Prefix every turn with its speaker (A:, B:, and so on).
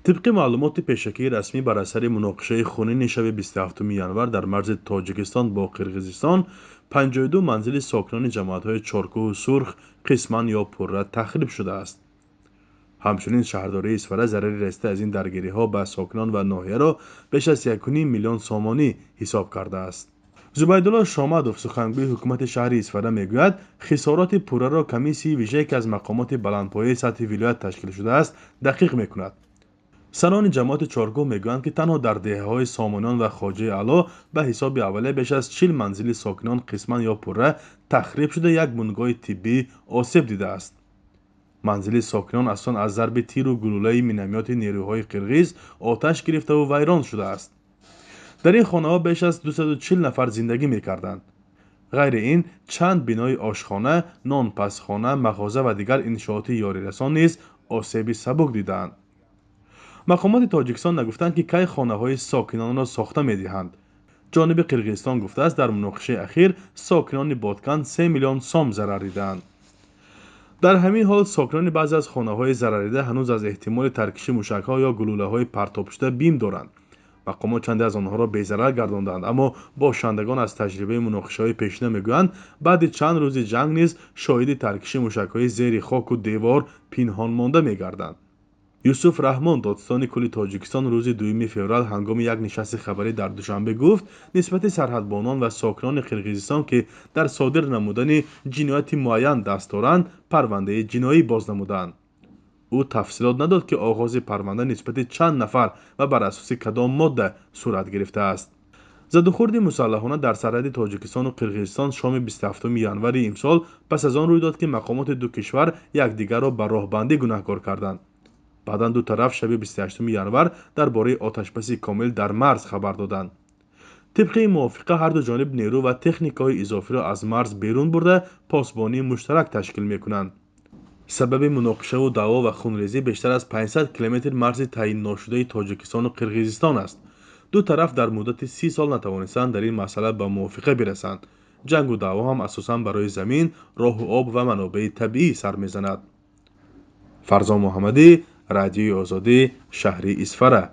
A: طبق معلومات پیشکی رسمی بر اثر مناقشه خونین شب 27 ینور در مرز تاجیکستان با قرقیزستان 52 منزل ساکنان جماعت‌های چارکوه و سرخ قسماً یا پرره تخریب شده است. همچنین شهرداری اسفره ضرری رسیده از این درگیری‌ها به ساکنان و ناحیه را بیش از 1.5 میلیون سامانی حساب کرده است. زبیدالله شامدوف سخنگوی حکومت شهر اسفره میگوید خسارات پوره را کمیسیون ویژه‌ای که از مقامات بلندپایه سطح ولایت تشکیل شده است دقیق میکند. سران جماعت چارکوه میگویند که تنها در دهه‌های سامانیان و خواجه علا به حساب اولیه بیش از 40 منزل ساکنان قسماً یا پوره تخریب شده یک بنگاه طبی آسیب دیده است. منزل ساکنان اصلا از ضرب تیر و گلوله مینومیات نیروهای قرقیز آتش گرفته و ویران شده است. در این خانه‌ها بیش از 240 نفر زندگی می‌کردند. غیر این چند بنای آشخانه، نانپزخانه، مغازه و دیگر انشاءات یاری رسان نیز آسیب سبک دیدند. مقامات تاجیکستان نگفتند که کی خانه‌های ساکنان را ساخته می‌دهند. جانب قرقیزستان گفته است در مناقشه اخیر ساکنان بادکن 3 میلیون سام ضرر دیدند. در همین حال ساکنان بعضی از خانه‌های ضرر دیده هنوز از احتمال ترکش موشک‌ها یا گلوله‌های پرتاب شده بیم دارند. مقامات چند از آنها را بی‌ضرر گرداندند، اما باشندگان از تجربه مناقشه‌های پیشینه میگویند بعد چند روز جنگ نیز شاهد ترکش موشک‌های زیر خاک و دیوار پنهان مانده می‌گردند. یوسف رحمان دادستان کل تاجیکستان روز 2 فوریه هنگام یک نشست خبری در دوشنبه گفت نسبت سرحدبانان و ساکنان قرقیزستان که در صادر نمودن جنایت معین دست دارند پرونده جنایی باز نمودند. او تفصیلات نداد که آغاز پرونده نسبت چند نفر و بر اساس کدام ماده صورت گرفته است. زد و خورد مسلحانه در سرحد تاجیکستان و قرقیزستان شام 27 ینور امسال پس از آن روی داد که مقامات دو کشور یکدیگر را به راهبندی گناهکار کردند. بعداً دو طرف شب 28 ینور درباره آتشبس کامل در مرز خبر دادند. طبق موافقه هر دو جانب نیرو و تکنیک‌های اضافی را از مرز بیرون برده پاسبانی مشترک تشکیل می‌کنند. سبب مناقشه و دعوا و خونریزی بیشتر از 500 کیلومتر مرز تعیین ناشده تاجیکستان و قرقیزستان است. دو طرف در مدت 30 سال نتوانستند در این مسئله به موافقه برسند. جنگ و دعوا هم اساساً برای زمین، راه و آب و منابع طبیعی سر می‌زند. فرزان محمدی، رادیوی آزادی، شهر اسفره.